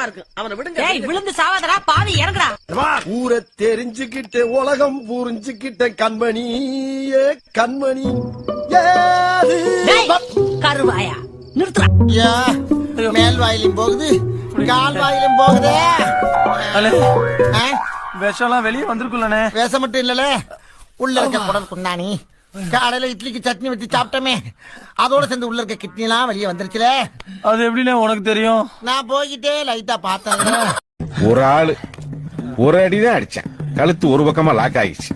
பயமா இருக்கு. அவனை விடுங்க. விழுந்து சாவாதடா பாவி, இறங்குடா. ஊரை தெரிஞ்சுக்கிட்ட உலகம் புரிஞ்சுக்கிட்ட கண்மணி கண்மணி கருவாயா நிறுத்துறா. மேல் வாயிலும் போகுது, கால் வாயிலும் போகுதே. விஷம்லாம் வெளியே வந்திருக்குல்லண்ணே. விஷம் மட்டும் இல்லல, உள்ள இருக்க குடல் குண்டானி. காலையில இட்லிக்கு சட்னி வச்சு சாப்பிட்டோமே, அதோட சேர்ந்து உள்ள இருக்க கிட்னி எல்லாம் வெளியே வந்துருச்சுல. அது எப்படின்னு உனக்கு தெரியும்? நான் போய்கிட்டே லைட்டா பார்த்தேன். ஒரு ஆளு ஒரு அடிதான் அடிச்சேன், கழுத்து ஒரு பக்கமா லாக் ஆயிடுச்சு.